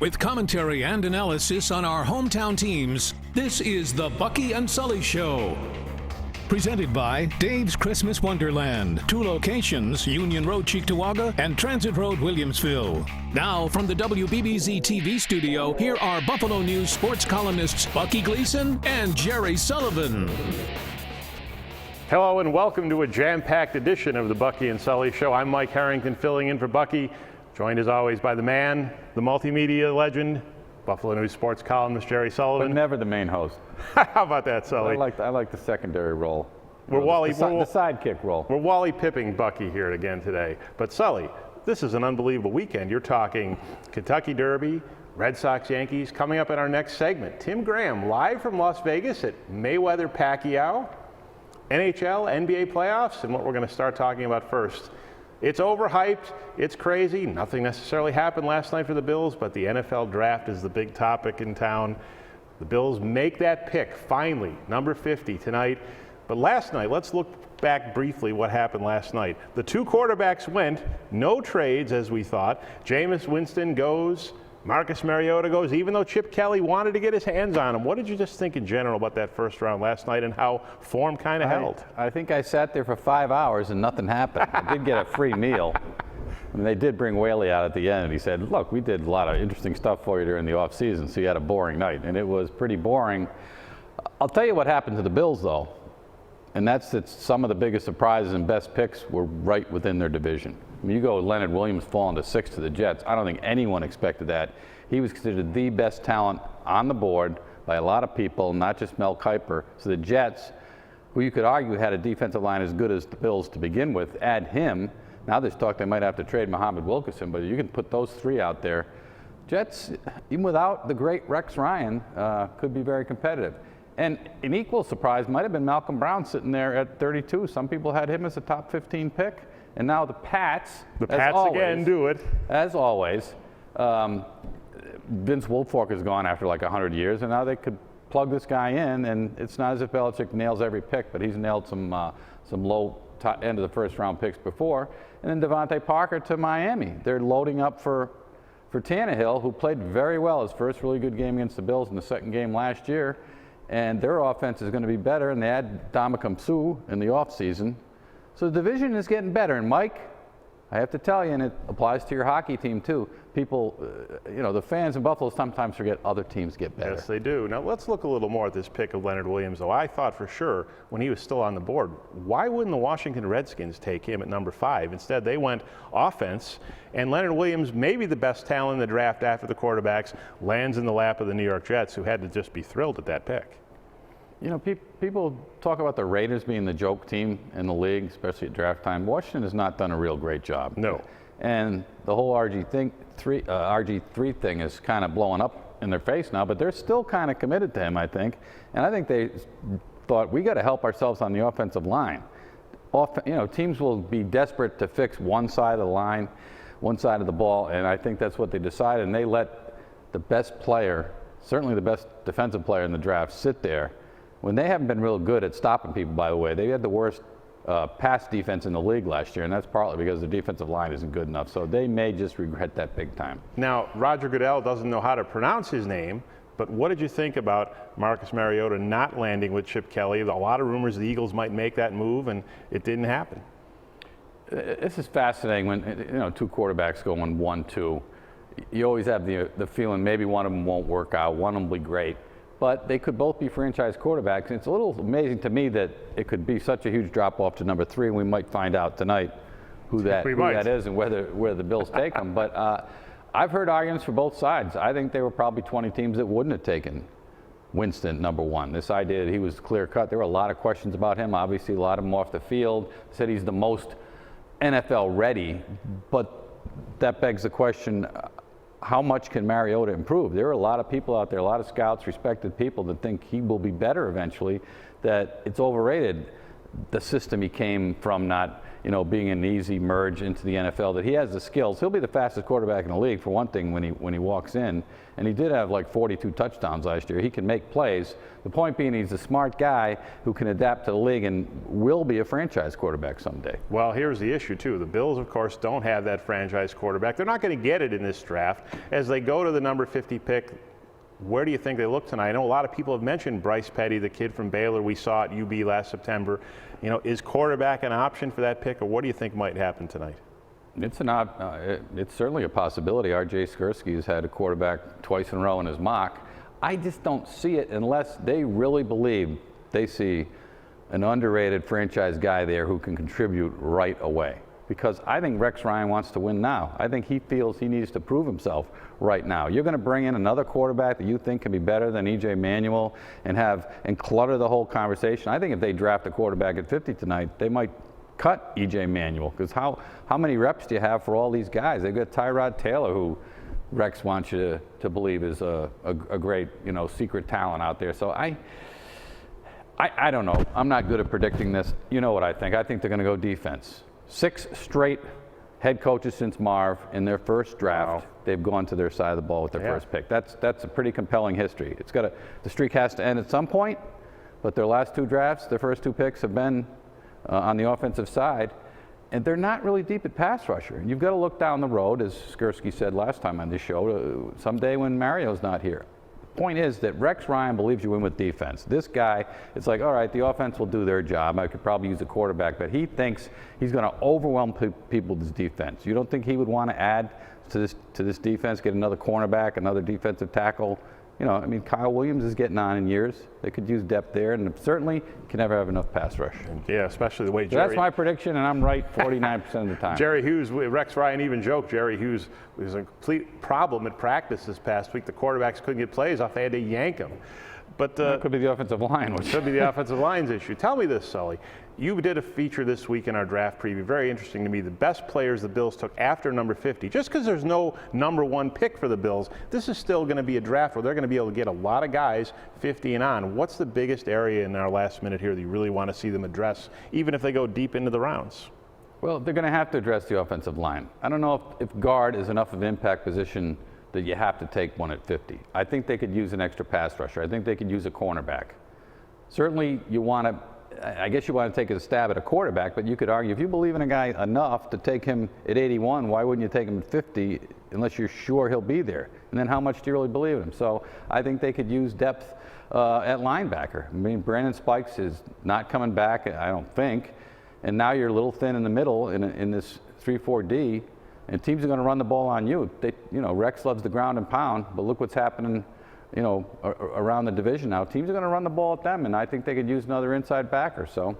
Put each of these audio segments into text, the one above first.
With commentary and analysis on our hometown teams, this is the Bucky and Sully Show. Presented by Dave's Christmas Wonderland. 2 locations, Union Road, Cheektowaga, and Transit Road, Williamsville. Now, from the WBBZ-TV studio, here are Buffalo News sports columnists Bucky Gleason and Jerry Sullivan. Hello and welcome to a jam-packed edition of the Bucky and Sully Show. I'm Mike Harrington, filling in for Bucky, joined as always by the man, the multimedia legend, Buffalo News sports columnist Jerry Sullivan. But never the main host. How about that, Sully? I like the secondary role. The sidekick role. We're Wally Pipping Bucky here again today. But Sully, this is an unbelievable weekend. You're talking Kentucky Derby, Red Sox Yankees. Coming up in our next segment, Tim Graham live from Las Vegas at Mayweather-Pacquiao, NHL, NBA playoffs, and what we're going to start talking about first. It's overhyped, it's crazy, nothing necessarily happened last night for the Bills, but the NFL draft is the big topic in town. The Bills make that pick, finally, number 50 tonight. But last night, let's look back briefly what happened last night. The 2 quarterbacks went, no trades as we thought. Jameis Winston goes, Marcus Mariota goes, even though Chip Kelly wanted to get his hands on him. What did you just think in general about that first round last night and how form kind of held? I think I sat there for 5 hours and nothing happened. I did get a free meal. I mean, they did bring Whaley out at the end, and he said, look, we did a lot of interesting stuff for you during the offseason, so you had a boring night. And it was pretty boring. I'll tell you what happened to the Bills, though, and that's that some of the biggest surprises and best picks were right within their division. I mean, you go Leonard Williams falling to 6 to the Jets. I don't think anyone expected that. He was considered the best talent on the board by a lot of people, not just Mel Kiper. So the Jets, who you could argue had a defensive line as good as the Bills to begin with, add him. Now there's talk they might have to trade Muhammad Wilkerson, but you can put those 3 out there. Jets, even without the great Rex Ryan, could be very competitive. And an equal surprise might have been Malcolm Brown sitting there at 32. Some people had him as a top 15 pick. And now the Pats, again do it. As always, Vince Wilfork is gone after like 100 years, and now they could plug this guy in, and it's not as if Belichick nails every pick, but he's nailed some low end of the first round picks before. And then Devontae Parker to Miami. They're loading up for Tannehill, who played very well his first really good game against the Bills in the second game last year, and their offense is going to be better, and they had Ndamukong Suh in the offseason. So the division is getting better. And Mike, I have to tell you, and it applies to your hockey team too, people, the fans in Buffalo sometimes forget other teams get better. Yes, they do. Now let's look a little more at this pick of Leonard Williams, though. I thought for sure when he was still on the board, why wouldn't the Washington Redskins take him at number 5? Instead, they went offense, and Leonard Williams, maybe the best talent in the draft after the quarterbacks, lands in the lap of the New York Jets, who had to just be thrilled at that pick. You know, people talk about the Raiders being the joke team in the league, especially at draft time. Washington has not done a real great job. No. And the whole RG3 thing is kind of blowing up in their face now, but they're still kind of committed to him, I think. And I think they thought, we got to help ourselves on the offensive line. Teams will be desperate to fix one side of the line, one side of the ball, and I think that's what they decided. And they let the best player, certainly the best defensive player in the draft, sit there. When they haven't been real good at stopping people, by the way. They had the worst pass defense in the league last year, and that's partly because the defensive line isn't good enough. So they may just regret that big time. Now, Roger Goodell doesn't know how to pronounce his name, but what did you think about Marcus Mariota not landing with Chip Kelly? A lot of rumors the Eagles might make that move, and it didn't happen. This is fascinating when 2 quarterbacks go on 1-2. You always have the feeling maybe one of them won't work out, one of them will be great. But they could both be franchise quarterbacks. And it's a little amazing to me that it could be such a huge drop-off to number 3, and we might find out tonight who that is and where the Bills take them. But I've heard arguments for both sides. I think there were probably 20 teams that wouldn't have taken Winston number 1. This idea that he was clear-cut, there were a lot of questions about him. Obviously, a lot of them off the field. Said he's the most NFL ready. But that begs the question, how much can Mariota improve? There are a lot of people out there, a lot of scouts, respected people that think he will be better eventually, that it's overrated. the system he came from, not being an easy merge into the NFL, that he has the skills. He'll be the fastest quarterback in the league, for one thing, when he walks in. And he did have like 42 touchdowns last year. He can make plays. The point being, he's a smart guy who can adapt to the league and will be a franchise quarterback someday. Well, here's the issue, too. The Bills, of course, don't have that franchise quarterback. They're not going to get it in this draft. As they go to the number 50 pick, where do you think they look tonight? I know a lot of people have mentioned Bryce Petty, the kid from Baylor we saw at UB last September. Is quarterback an option for that pick, or what do you think might happen tonight? It's certainly a possibility. R.J. Skirsky has had a quarterback twice in a row in his mock. I just don't see it unless they really believe they see an underrated franchise guy there who can contribute right away. Because I think Rex Ryan wants to win now. I think he feels he needs to prove himself right now. You're going to bring in another quarterback that you think can be better than E.J. Manuel and clutter the whole conversation. I think if they draft a quarterback at 50 tonight, they might cut E.J. Manuel, because how many reps do you have for all these guys? They've got Tyrod Taylor, who Rex wants you to believe is a great secret talent out there. So I don't know. I'm not good at predicting this. You know what I think. I think they're going to go defense. 6 straight head coaches since Marv in their first draft. Wow. They've gone to their side of the ball with their first pick. That's a pretty compelling history. The streak has to end at some point, but their last 2 drafts, their first 2 picks have been on the offensive side, and they're not really deep at pass rusher. You've got to look down the road, as Skirsky said last time on this show, someday when Mario's not here. Point is that Rex Ryan believes you win with defense. This guy, it's like, all right, the offense will do their job. I could probably use a quarterback, but he thinks he's going to overwhelm people with his defense. You don't think he would want to add to this defense, get another cornerback, another defensive tackle? Kyle Williams is getting on in years. They could use depth there, and certainly can never have enough pass rush. Yeah, especially the way So that's my prediction, and I'm right 49% of the time. Jerry Hughes, Rex Ryan even joked, Jerry Hughes was a complete problem at practice this past week. The quarterbacks couldn't get plays off. They had to yank them. But it could be the offensive line. It could be the offensive line's issue. Tell me this, Sully. You did a feature this week in our draft preview, very interesting to me, the best players the Bills took after number 50. Just because there's no number 1 pick for the Bills, this is still going to be a draft where they're going to be able to get a lot of guys 50 and on. What's the biggest area in our last minute here that you really want to see them address, even if they go deep into the rounds? Well, they're going to have to address the offensive line. I don't know if guard is enough of an impact position that you have to take one at 50. I think they could use an extra pass rusher. I think they could use a cornerback. Certainly you want to take a stab at a quarterback, but you could argue if you believe in a guy enough to take him at 81, why wouldn't you take him at 50 unless you're sure he'll be there? And then how much do you really believe in him? So I think they could use depth at linebacker. I mean, Brandon Spikes is not coming back, I don't think, and now you're a little thin in the middle in this 3-4-D. And teams are going to run the ball on you. Rex loves the ground and pound, but look what's happening, around the division now. Teams are going to run the ball at them, and I think they could use another inside backer. So,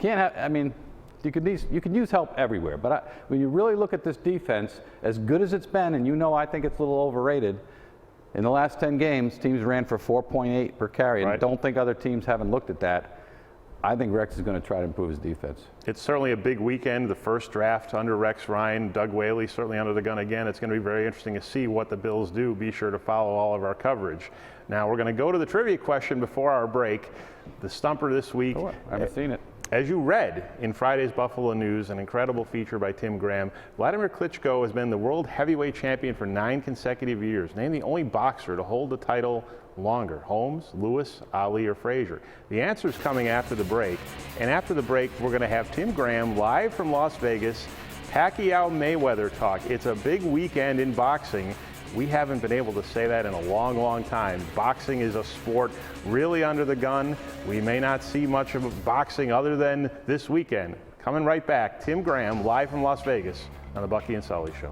you could use help everywhere. But when you really look at this defense, as good as it's been, and I think it's a little overrated. In the last 10 games, teams ran for 4.8 per carry, and I don't think other teams haven't looked at that. I think Rex is going to try to improve his defense. It's certainly a big weekend, the first draft under Rex Ryan. Doug Whaley certainly under the gun again. It's going to be very interesting to see what the Bills do. Be sure to follow all of our coverage. Now we're going to go to the trivia question before our break. The stumper this week. Oh, I haven't seen it. As you read in Friday's Buffalo News, an incredible feature by Tim Graham, Vladimir Klitschko has been the world heavyweight champion for 9 consecutive years, named the only boxer to hold the title longer. Holmes, Lewis, Ali, or Frazier? The answer is coming after the break. And after the break, we're going to have Tim Graham live from Las Vegas, Pacquiao-Mayweather talk. It's a big weekend in boxing. We haven't been able to say that in a long, long time. Boxing is a sport really under the gun. We may not see much of boxing other than this weekend. Coming right back, Tim Graham live from Las Vegas on the Bucky and Sully Show.